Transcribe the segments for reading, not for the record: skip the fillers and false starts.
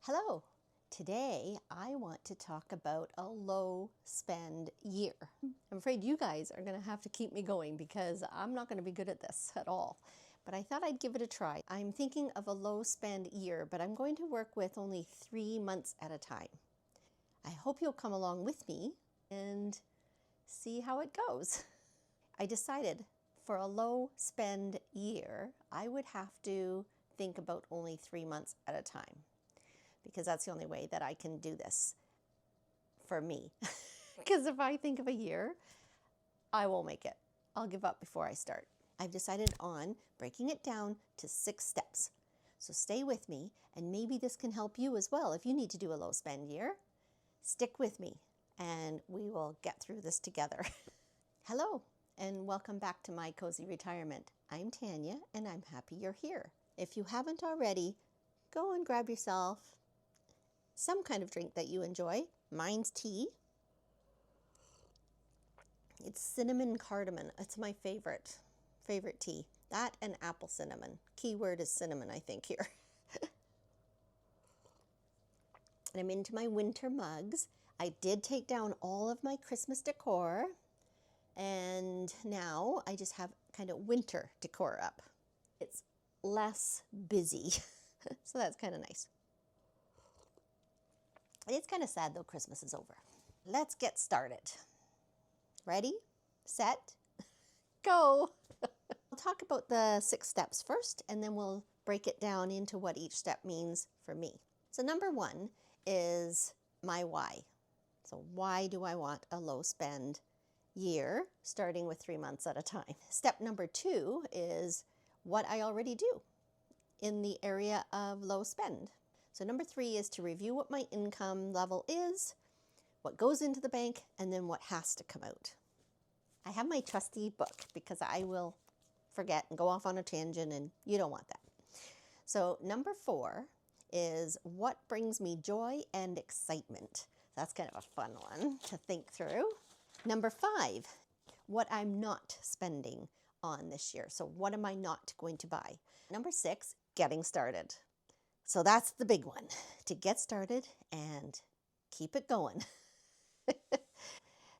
Hello! Today I want to talk about a low spend year. I'm afraid you guys are going to have to keep me going because I'm not going to be good at this at all. But I thought I'd give it a try. I'm thinking of a low spend year, but I'm going to work with only 3 months at a time. I hope you'll come along with me and see how it goes. I decided for a low spend year, I would have to think about only 3 months at a time, because that's the only way that I can do this for me. Because if I think of a year, I won't make it. I'll give up before I start. I've decided on breaking it down to 6 steps. So stay with me, and maybe this can help you as well. If you need to do a low spend year, stick with me and we will get through this together. Hello, and welcome back to My Cozy Retirement. I'm Tanya, and I'm happy you're here. If you haven't already, go and grab yourself some kind of drink that you enjoy. Mine's tea. It's cinnamon cardamom. It's my favorite tea. That and apple cinnamon. Keyword is cinnamon, I think, here. And I'm into my winter mugs. I did take down all of my Christmas decor, and now I just have kind of winter decor up. It's less busy, so that's kind of nice. It's kind of sad though Christmas is over. Let's get started. Ready, set, go. I'll talk about the 6 steps first, and then we'll break it down into what each step means for me. So number 1 is my why. So why do I want a low spend year, starting with 3 months at a time? Step number 2 is what I already do in the area of low spend. So number 3 is to review what my income level is, what goes into the bank, and then what has to come out. I have my trusty book because I will forget and go off on a tangent, and you don't want that. So number 4 is what brings me joy and excitement. That's kind of a fun one to think through. Number 5, what I'm not spending on this year. So what am I not going to buy? Number 6, getting started. So that's the big one, to get started and keep it going.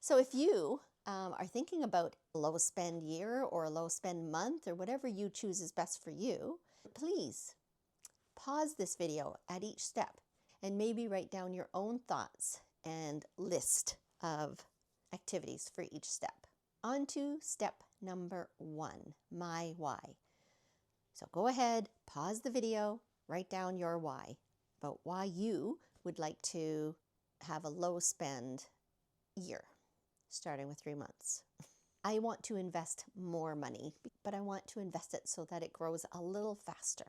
So if you are thinking about a low spend year or a low spend month or whatever you choose is best for you, please pause this video at each step and maybe write down your own thoughts and list of activities for each step. On to step number 1, my why. So go ahead, pause the video, write down your why, about why you would like to have a low spend year, starting with 3 months. I want to invest more money, but I want to invest it so that it grows a little faster.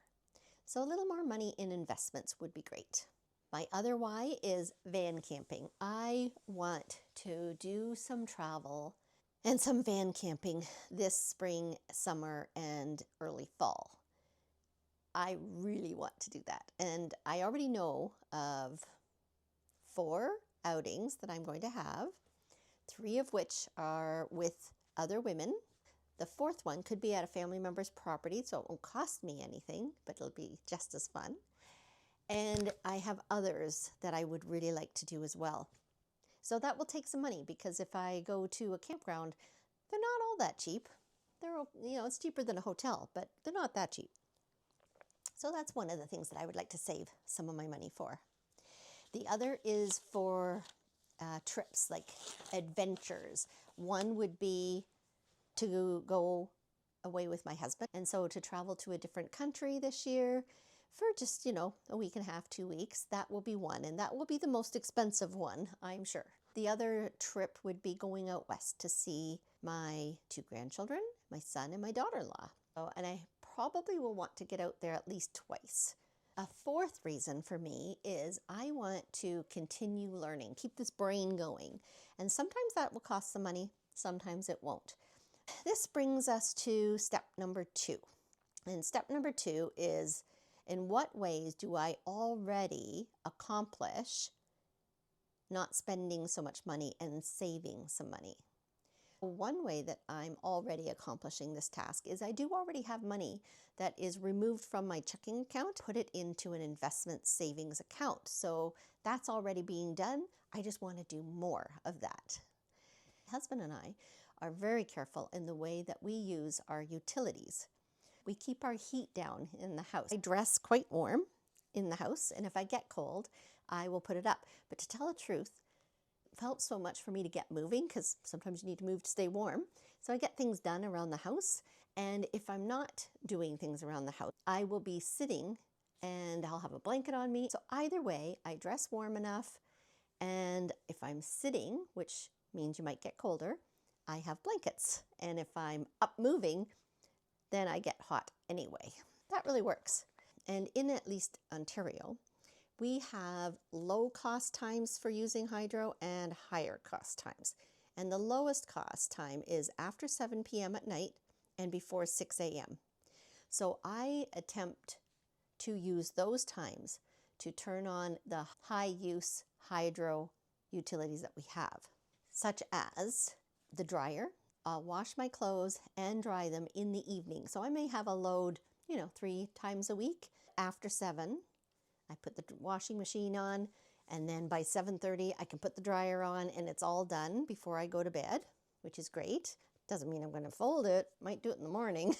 So a little more money in investments would be great. My other why is van camping. I want to do some travel and some van camping this spring, summer, and early fall. I really want to do that. And I already know of 4 outings that I'm going to have, 3 of which are with other women. The 4th one could be at a family member's property, so it won't cost me anything, but it'll be just as fun. And I have others that I would really like to do as well. So that will take some money, because if I go to a campground, they're not all that cheap. They're, it's cheaper than a hotel, but they're not that cheap. So that's one of the things that I would like to save some of my money for. The other is for trips, like adventures. One would be to go away with my husband, and so to travel to a different country this year for just, a week and a half, 2 weeks. That will be one, and that will be the most expensive one, I'm sure. The other trip would be going out west to see my 2 grandchildren, my son and my daughter-in-law. And I probably will want to get out there at least twice. A 4th reason for me is I want to continue learning, keep this brain going. And sometimes that will cost some money, sometimes it won't. This brings us to step number 2. And step number 2 is, in what ways do I already accomplish not spending so much money and saving some money? One way that I'm already accomplishing this task is I do already have money that is removed from my checking account, put it into an investment savings account. So that's already being done. I just want to do more of that. My husband and I are very careful in the way that we use our utilities. We keep our heat down in the house. I dress quite warm in the house, and if I get cold, I will put it up. But to tell the truth, it helps so much for me to get moving, because sometimes you need to move to stay warm. So I get things done around the house, and if I'm not doing things around the house, I will be sitting and I'll have a blanket on me. So either way, I dress warm enough, and if I'm sitting, which means you might get colder, I have blankets. And if I'm up moving, then I get hot anyway. That really works. And in at least Ontario, we have low cost times for using hydro and higher cost times. And the lowest cost time is after 7 p.m. at night and before 6 a.m. So I attempt to use those times to turn on the high use hydro utilities that we have, such as the dryer. I'll wash my clothes and dry them in the evening. So I may have a load, 3 times a week. After 7, I put the washing machine on, and then by 7:30, I can put the dryer on, and it's all done before I go to bed, which is great. Doesn't mean I'm going to fold it. Might do it in the morning,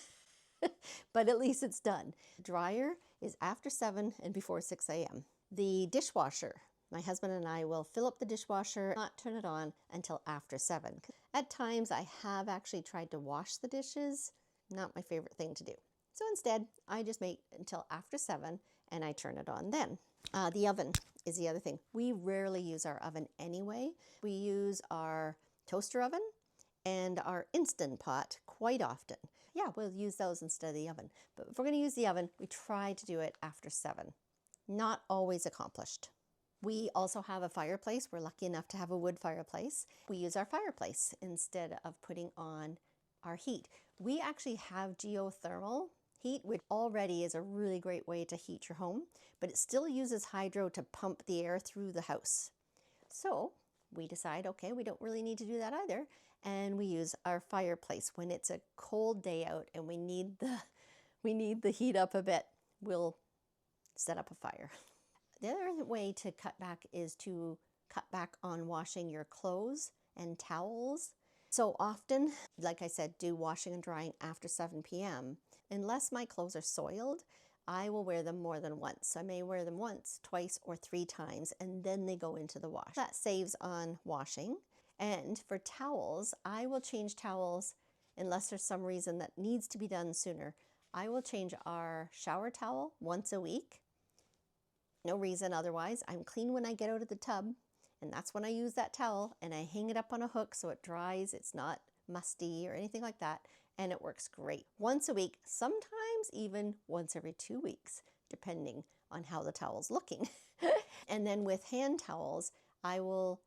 but at least it's done. Dryer is after 7 and before 6 a.m. The dishwasher. My husband and I will fill up the dishwasher, not turn it on until after 7. At times, I have actually tried to wash the dishes. Not my favorite thing to do. So instead, I just make until after 7 and I turn it on then. The oven is the other thing. We rarely use our oven anyway. We use our toaster oven and our Instant Pot quite often. Yeah, we'll use those instead of the oven. But if we're going to use the oven, we try to do it after 7. Not always accomplished. We also have a fireplace. We're lucky enough to have a wood fireplace. We use our fireplace instead of putting on our heat. We actually have geothermal heat, which already is a really great way to heat your home, but it still uses hydro to pump the air through the house. So we decide, okay, we don't really need to do that either, and we use our fireplace. When it's a cold day out and we need the heat up a bit, we'll set up a fire. The other way to cut back is to cut back on washing your clothes and towels. So often, like I said, do washing and drying after 7 p.m. Unless my clothes are soiled, I will wear them more than once. I may wear them once, twice, or 3 times, and then they go into the wash. That saves on washing. And for towels, I will change towels unless there's some reason that needs to be done sooner. I will change our shower towel once a week. No reason otherwise. I'm clean when I get out of the tub, and that's when I use that towel, and I hang it up on a hook so it dries. It's not musty or anything like that, and it works great. Once a week, sometimes even once every 2 weeks, depending on how the towel's looking. And then with hand towels, I will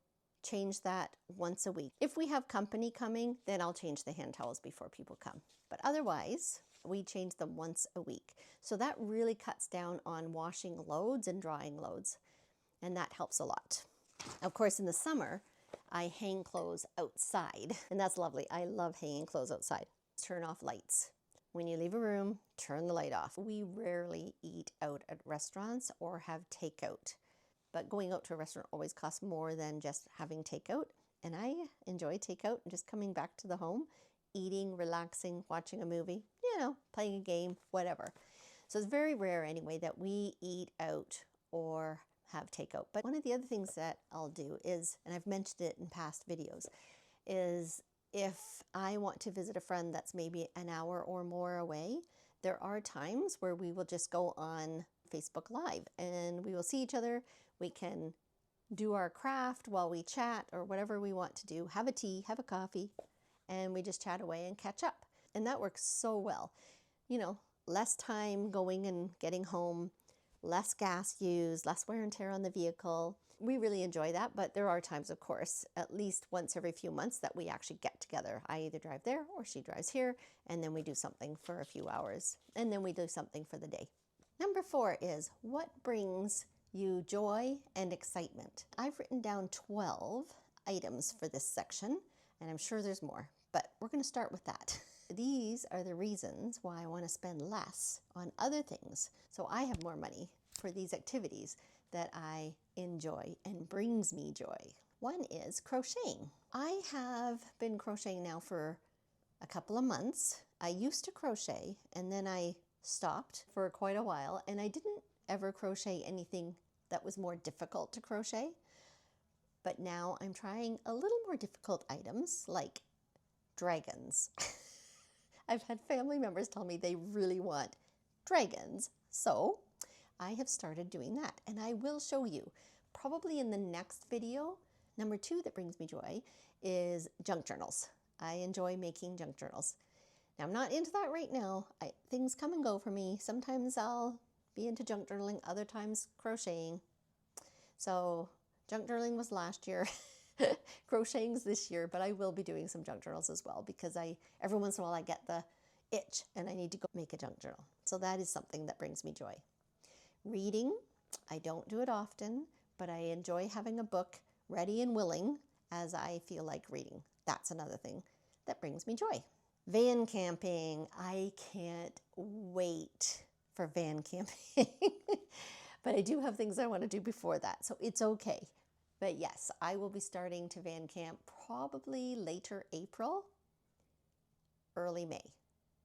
change that once a week. If we have company coming, then I'll change the hand towels before people come. But otherwise, we change them once a week. So that really cuts down on washing loads and drying loads, and that helps a lot. Of course, in the summer, I hang clothes outside, and that's lovely. I love hanging clothes outside. Turn off lights. When you leave a room, turn the light off. We rarely eat out at restaurants or have takeout, but going out to a restaurant always costs more than just having takeout, and I enjoy takeout and just coming back to the home, eating, relaxing, watching a movie, playing a game, whatever. So it's very rare anyway that we eat out or have takeout. But one of the other things that I'll do is, and I've mentioned it in past videos, is if I want to visit a friend that's maybe an hour or more away, there are times where we will just go on Facebook Live and we will see each other. We can do our craft while we chat or whatever we want to do, have a tea, have a coffee, and we just chat away and catch up. And that works so well. Less time going and getting home, less gas used, less wear and tear on the vehicle. We really enjoy that, but there are times, of course, at least once every few months that we actually get together. I either drive there or she drives here, and then we do something for a few hours, and then we do something for the day. Number 4 is, what brings you joy and excitement? I've written down 12 items for this section, and I'm sure there's more, but we're going to start with that. These are the reasons why I want to spend less on other things so I have more money for these activities that I enjoy and brings me joy. One is crocheting. I have been crocheting now for a couple of months. I used to crochet and then I stopped for quite a while, and I didn't ever crochet anything that was more difficult to crochet. But now I'm trying a little more difficult items like dragons. I've had family members tell me they really want dragons. So I have started doing that, and I will show you probably in the next video. Number 2 that brings me joy is junk journals. I enjoy making junk journals. Now I'm not into that right now. Things come and go for me. Sometimes I'll be into junk journaling, other times crocheting. So junk journaling was last year. Crocheting's this year, but I will be doing some junk journals as well because every once in a while I get the itch and I need to go make a junk journal. So that is something that brings me joy. Reading, I don't do it often, but I enjoy having a book ready and willing as I feel like reading. That's another thing that brings me joy. Van camping, I can't wait for van camping. But I do have things I want to do before that, so it's okay. But yes, I will be starting to van camp probably later April, early May.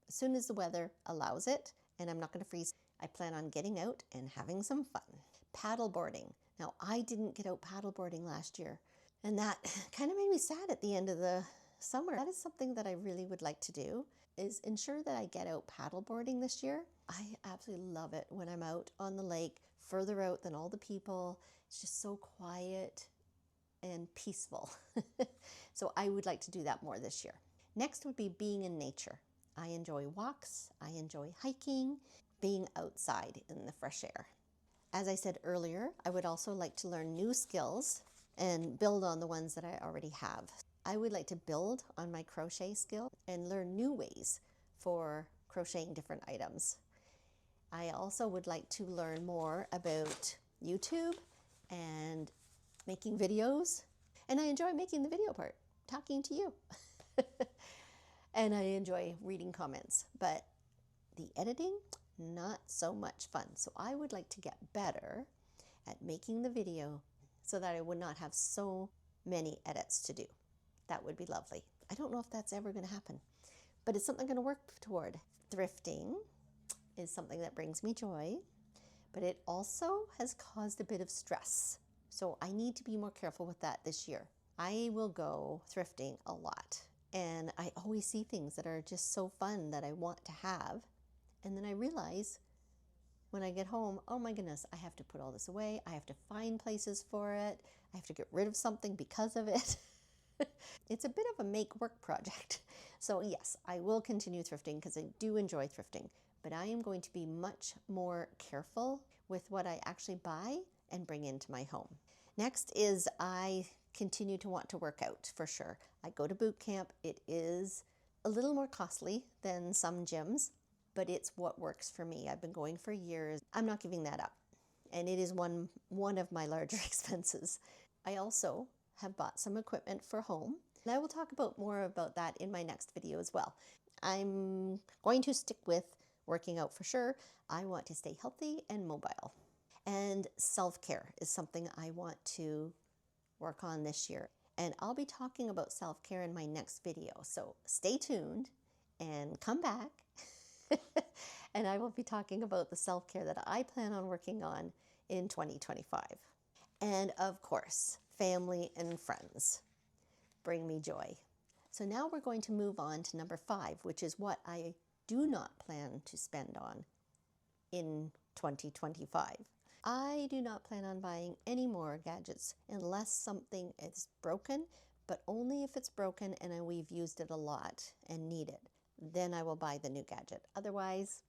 As soon as the weather allows it and I'm not going to freeze, I plan on getting out and having some fun. Paddleboarding. Now, I didn't get out paddleboarding last year, and that kind of made me sad at the end of the summer. That is something that I really would like to do, is ensure that I get out paddleboarding this year. I absolutely love it when I'm out on the lake, further out than all the people. It's just so quiet and peaceful. So I would like to do that more this year. Next would be being in nature. I enjoy walks, I enjoy hiking, being outside in the fresh air. As I said earlier, I would also like to learn new skills and build on the ones that I already have. I would like to build on my crochet skill and learn new ways for crocheting different items. I also would like to learn more about YouTube and making videos. And I enjoy making the video part, talking to you. And I enjoy reading comments, but the editing, not so much fun. So I would like to get better at making the video so that I would not have so many edits to do. That would be lovely. I don't know if that's ever going to happen, but it's something I'm going to work toward. Thrifting is something that brings me joy, but it also has caused a bit of stress. So I need to be more careful with that this year. I will go thrifting a lot, and I always see things that are just so fun that I want to have. And then I realize when I get home, oh my goodness, I have to put all this away. I have to find places for it. I have to get rid of something because of it. It's a bit of a make work project. So yes, I will continue thrifting because I do enjoy thrifting, but I am going to be much more careful with what I actually buy and bring into my home. Next is I continue to want to work out for sure. I go to boot camp. It is a little more costly than some gyms, but it's what works for me. I've been going for years. I'm not giving that up. And it is one of my larger expenses. I also have bought some equipment for home. And I will talk about more about that in my next video as well. I'm going to stick with working out for sure. I want to stay healthy and mobile. And self-care is something I want to work on this year. And I'll be talking about self-care in my next video. So stay tuned and come back. And I will be talking about the self-care that I plan on working on in 2025. And of course, family and friends bring me joy. So now we're going to move on to number 5, which is what I do not plan to spend on in 2025. I do not plan on buying any more gadgets unless something is broken, but only if it's broken and we've used it a lot and need it. Then I will buy the new gadget. Otherwise,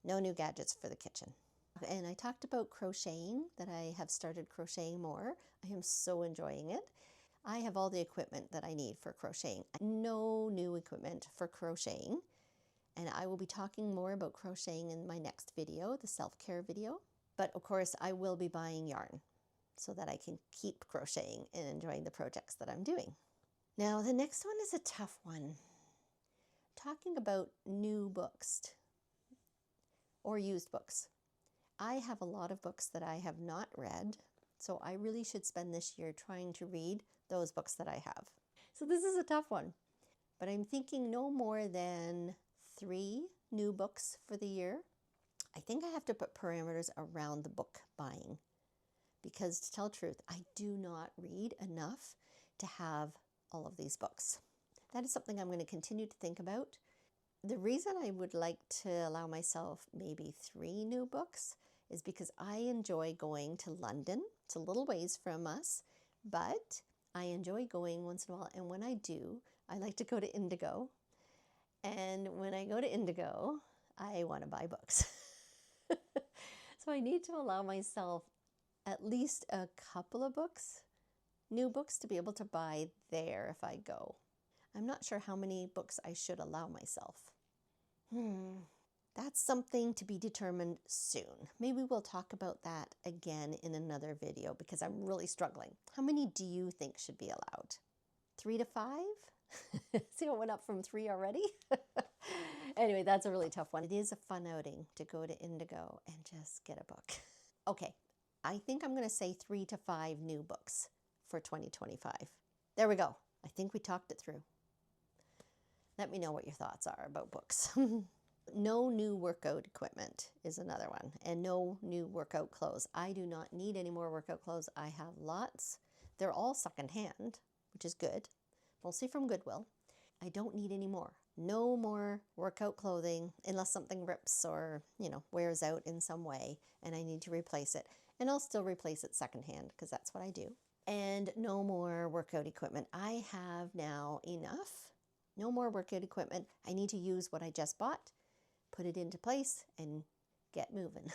no new gadgets for the kitchen. And I talked about crocheting, that I have started crocheting more. I am so enjoying it. I have all the equipment that I need for crocheting. No new equipment for crocheting. And I will be talking more about crocheting in my next video, the self-care video. But of course, I will be buying yarn so that I can keep crocheting and enjoying the projects that I'm doing. Now, the next one is a tough one. talking about new books or used books. I have a lot of books that I have not read, so I really should spend this year trying to read those books that I have. So this is a tough one, but I'm thinking no more than 3 new books for the year. I think I have to put parameters around the book buying because, to tell the truth, I do not read enough to have all of these books. That is something I'm going to continue to think about. The reason I would like to allow myself maybe 3 new books is because I enjoy going to London. It's a little ways from us, but I enjoy going once in a while. And when I do, I like to go to Indigo. And when I go to Indigo, I want to buy books. So I need to allow myself at least a couple of books, new books, to be able to buy there if I go. I'm not sure how many books I should allow myself. That's something to be determined soon. Maybe we'll talk about that again in another video because I'm really struggling. How many do you think should be allowed? 3 to 5? See, it went up from 3 already? Anyway, that's a really tough one. It is a fun outing to go to Indigo and just get a book. Okay, I think I'm going to say 3 to 5 new books for 2025. There we go. I think we talked it through. Let me know what your thoughts are about books. No new workout equipment is another one, and no new workout clothes. I do not need any more workout clothes. I have lots. They're all secondhand, which is good, mostly from Goodwill. I don't need any more. No more workout clothing unless something rips or, wears out in some way and I need to replace it. And I'll still replace it secondhand because that's what I do. And no more workout equipment. I have now enough. No more workout equipment. I need to use what I just bought, put it into place, and get moving.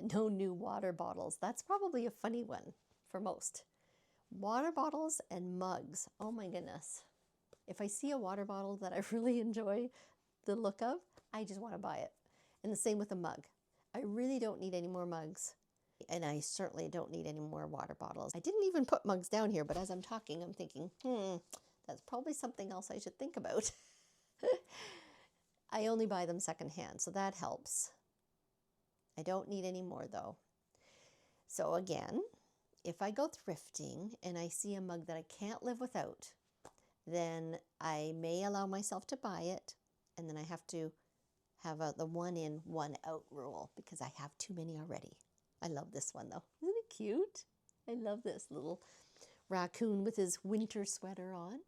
No new water bottles. That's probably a funny one for most. Water bottles and mugs. Oh my goodness. If I see a water bottle that I really enjoy the look of, I just want to buy it. And the same with a mug. I really don't need any more mugs. And I certainly don't need any more water bottles. I didn't even put mugs down here, but as I'm talking, I'm thinking, that's probably something else I should think about. I only buy them secondhand, so that helps. I don't need any more though. So again, if I go thrifting and I see a mug that I can't live without, then I may allow myself to buy it, and then I have to have the 1 in, 1 out rule because I have too many already. I love this one though. Isn't it cute? I love this little raccoon with his winter sweater on.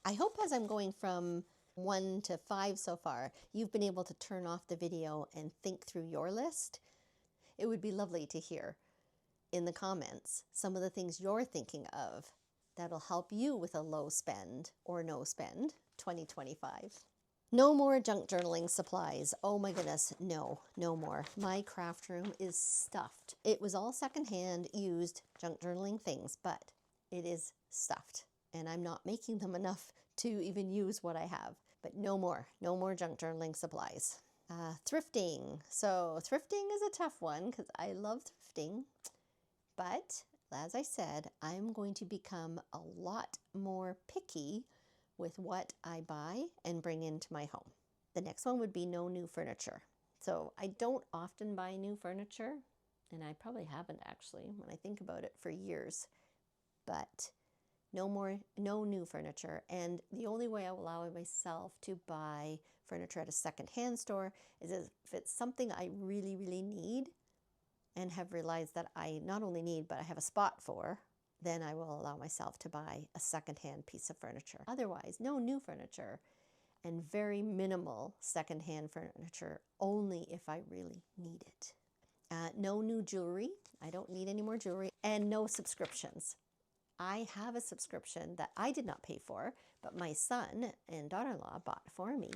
I hope as I'm going from 1 to 5 so far, you've been able to turn off the video and think through your list. It would be lovely to hear in the comments some of the things you're thinking of that'll help you with a low spend or no spend 2025. No more junk journaling supplies. Oh my goodness, no more. My craft room is stuffed. It was all secondhand used junk journaling things, but it is stuffed and I'm not making them enough to even use what I have. But no more junk journaling supplies. Thrifting. So thrifting is a tough one because I love thrifting, but as I said, I'm going to become a lot more picky with what I buy and bring into my home. The next one would be no new furniture. So I don't often buy new furniture, and I probably haven't actually when I think about it for years, but no new furniture. And the only way I will allow myself to buy furniture at a secondhand store is if it's something I really, really need and have realized that I not only need, but I have a spot for, then I will allow myself to buy a secondhand piece of furniture. Otherwise, no new furniture and very minimal secondhand furniture only if I really need it. No new jewelry. I don't need any more jewelry. And no subscriptions. I have a subscription that I did not pay for, but my son and daughter-in-law bought for me.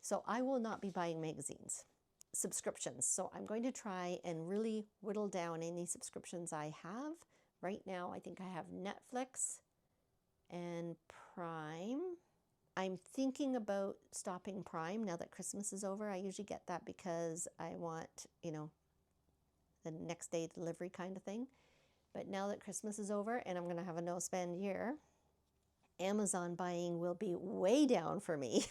So I will not be buying magazines. Subscriptions. So I'm going to try and really whittle down any subscriptions I have. Right now, I think I have Netflix and Prime. I'm thinking about stopping Prime now that Christmas is over. I usually get that because I want, the next day delivery kind of thing. But now that Christmas is over and I'm going to have a no spend year, Amazon buying will be way down for me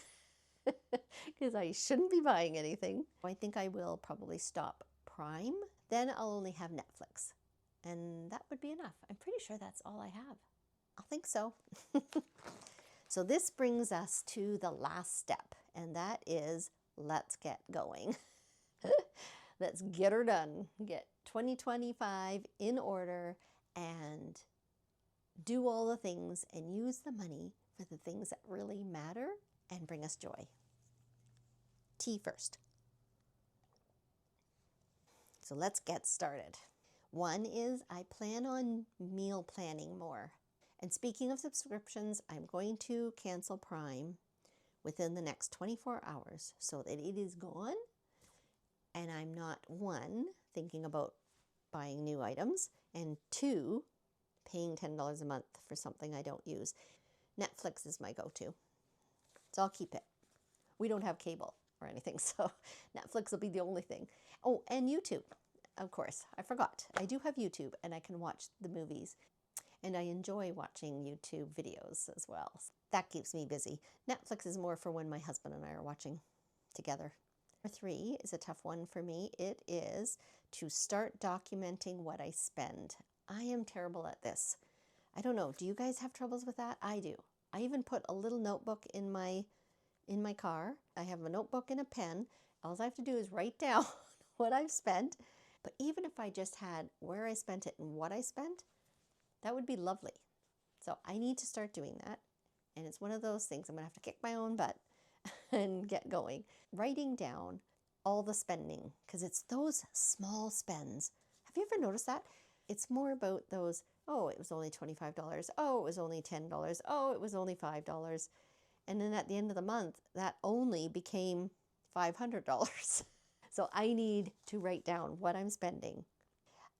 because I shouldn't be buying anything. I think I will probably stop Prime. Then I'll only have Netflix, and that would be enough. I'm pretty sure that's all I have. I think so. So this brings us to the last step, and that is let's get going. Let's get her done. Get 2025 in order and do all the things and use the money for the things that really matter and bring us joy. Tea first. So let's get started. One is I plan on meal planning more. And speaking of subscriptions, I'm going to cancel Prime within the next 24 hours so that it is gone and I'm not, one, thinking about buying new items, and two, paying $10 a month for something I don't use. Netflix is my go-to, so I'll keep it. We don't have cable or anything, so Netflix will be the only thing. Oh, and YouTube, of course. I forgot. I do have YouTube, and I can watch the movies. And I enjoy watching YouTube videos as well. So that keeps me busy. Netflix is more for when my husband and I are watching together. Number 3 is a tough one for me. It is to start documenting what I spend. I am terrible at this. I don't know. Do you guys have troubles with that? I do. I even put a little notebook in my car. I have a notebook and a pen. All I have to do is write down what I've spent. But even if I just had where I spent it and what I spent, that would be lovely. So I need to start doing that. And it's one of those things I'm going to have to kick my own butt and get going. Writing down all the spending, because it's those small spends. Have you ever noticed that? It's more about those, oh, it was only $25. Oh, it was only $10. Oh, it was only $5. And then at the end of the month, that only became $500. So I need to write down what I'm spending.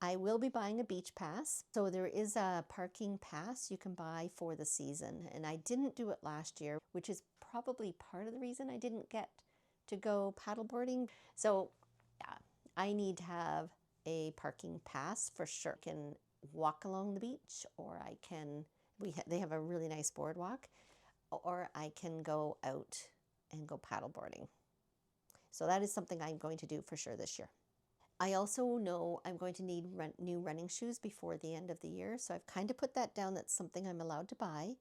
I will be buying a beach pass. So there is a parking pass you can buy for the season. And I didn't do it last year, which is probably part of the reason I didn't get to go paddleboarding. So yeah, I need to have a parking pass for sure. I can walk along the beach, or I can, they have a really nice boardwalk, or I can go out and go paddleboarding. So that is something I'm going to do for sure this year. I also know I'm going to need new running shoes before the end of the year. So I've kind of put that down. That's something I'm allowed to buy,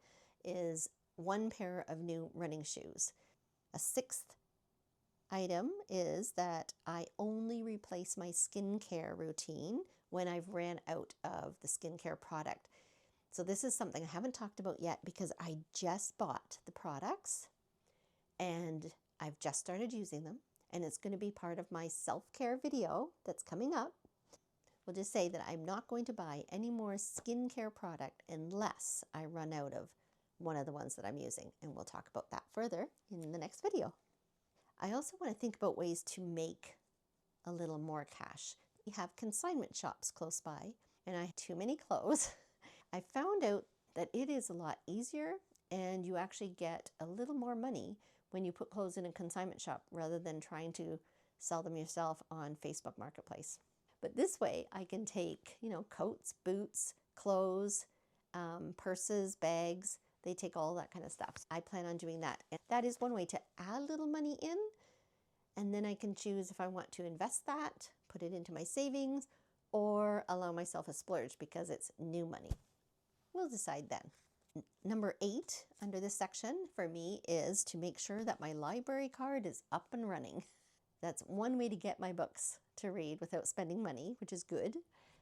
is 1 pair of new running shoes. A 6th item is that I only replace my skincare routine when I've ran out of the skincare product. So this is something I haven't talked about yet because I just bought the products and I've just started using them. And it's going to be part of my self-care video that's coming up. We'll just say that I'm not going to buy any more skincare product unless I run out of one of the ones that I'm using. And we'll talk about that further in the next video. I also want to think about ways to make a little more cash. We have consignment shops close by, and I have too many clothes. I found out that it is a lot easier, and you actually get a little more money when you put clothes in a consignment shop rather than trying to sell them yourself on Facebook Marketplace. But this way I can take, coats, boots, clothes, purses, bags. They take all that kind of stuff. I plan on doing that. And that is one way to add a little money in. And then I can choose if I want to invest that, put it into my savings, or allow myself a splurge because it's new money. We'll decide then. Number 8 under this section for me is to make sure that my library card is up and running. That's one way to get my books to read without spending money, which is good.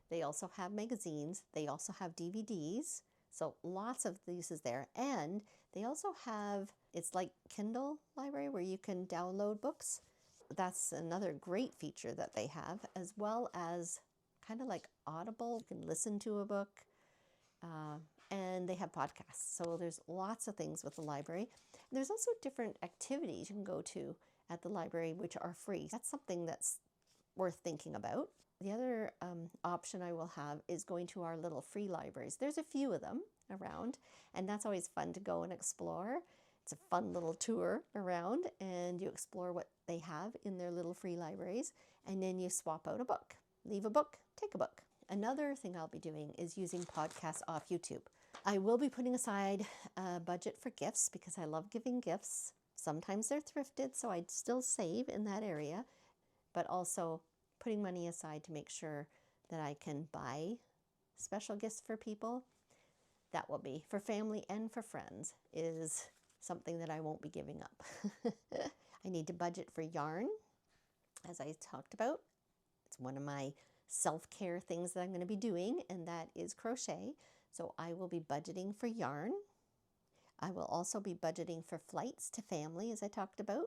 They also have magazines. They also have DVDs. So lots of uses there. And they also have, it's like Kindle library where you can download books. That's another great feature that they have, as well as kind of like Audible. You can listen to a book. And they have podcasts. So there's lots of things with the library. There's also different activities you can go to at the library which are free. That's something that's worth thinking about. The other option I will have is going to our little free libraries. There's a few of them around, and that's always fun to go and explore. It's a fun little tour around, and you explore what they have in their little free libraries, and then you swap out a book. Leave a book, take a book. Another thing I'll be doing is using podcasts off YouTube. I will be putting aside a budget for gifts because I love giving gifts. Sometimes they're thrifted, so I'd still save in that area, but also putting money aside to make sure that I can buy special gifts for people. That will be for family and for friends, is something that I won't be giving up. I need to budget for yarn, as I talked about. It's one of my self-care things that I'm going to be doing, and that is crochet. So I will be budgeting for yarn. I will also be budgeting for flights to family, as I talked about.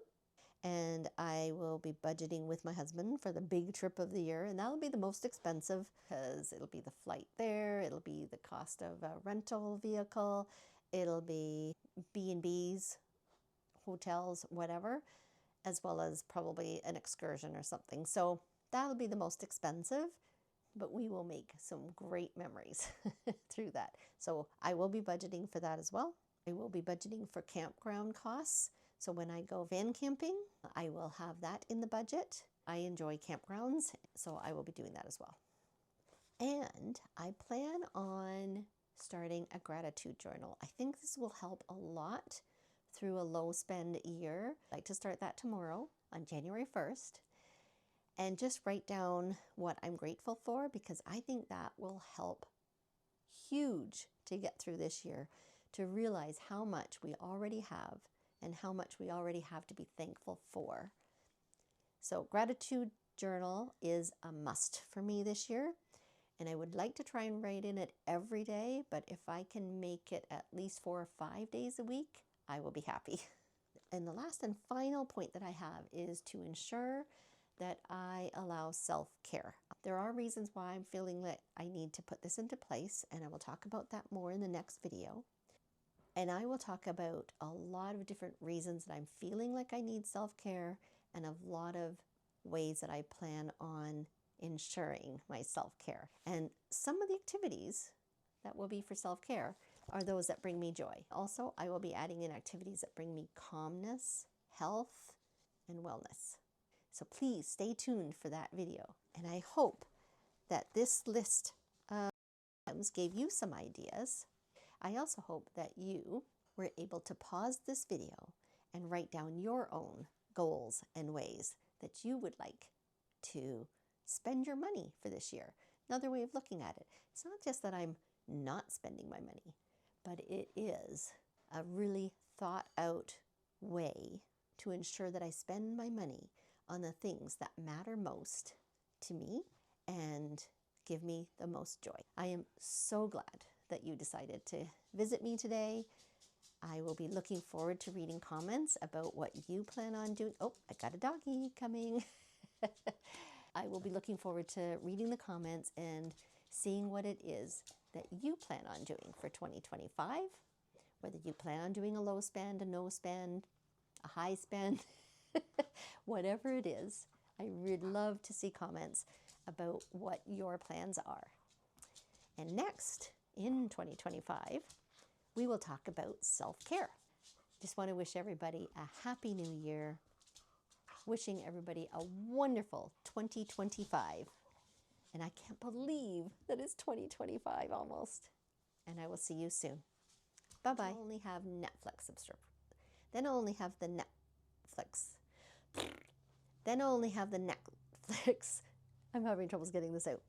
And I will be budgeting with my husband for the big trip of the year, and that'll be the most expensive because it'll be the flight there, it'll be the cost of a rental vehicle, it'll be B&Bs, hotels, whatever, as well as probably an excursion or something. So that'll be the most expensive, but we will make some great memories through that. So I will be budgeting for that as well. I will be budgeting for campground costs. So when I go van camping, I will have that in the budget. I enjoy campgrounds, so I will be doing that as well. And I plan on starting a gratitude journal. I think this will help a lot through a low spend year. I'd like to start that tomorrow on January 1st and just write down what I'm grateful for, because I think that will help huge to get through this year, to realize how much we already have and how much we already have to be thankful for. So gratitude journal is a must for me this year, and I would like to try and write in it every day, but if I can make it at least 4 or 5 days a week, I will be happy. And the last and final point that I have is to ensure that I allow self-care. There are reasons why I'm feeling that I need to put this into place, and I will talk about that more in the next video. And I will talk about a lot of different reasons that I'm feeling like I need self-care, and a lot of ways that I plan on ensuring my self-care. And some of the activities that will be for self-care are those that bring me joy. Also, I will be adding in activities that bring me calmness, health, and wellness. So please stay tuned for that video. And I hope that this list of items gave you some ideas. I also hope that you were able to pause this video and write down your own goals and ways that you would like to spend your money for this year. Another way of looking at it, it's not just that I'm not spending my money, but it is a really thought out way to ensure that I spend my money on the things that matter most to me and give me the most joy. I am so glad that you decided to visit me today. I will be looking forward to reading comments about what you plan on doing. Oh, I got a doggy coming. I will be looking forward to reading the comments and seeing what it is that you plan on doing for 2025, whether you plan on doing a low spend, a no spend, a high spend, whatever it is. I would love to see comments about what your plans are. And next, in 2025, we will talk about self-care. Just want to wish everybody a happy new year. Wishing everybody a wonderful 2025. And I can't believe that it's 2025 almost. And I will see you soon. Bye-bye. I only have Netflix subscription. Then I only have the Netflix. Then I only have the Netflix. I'm having troubles getting this out.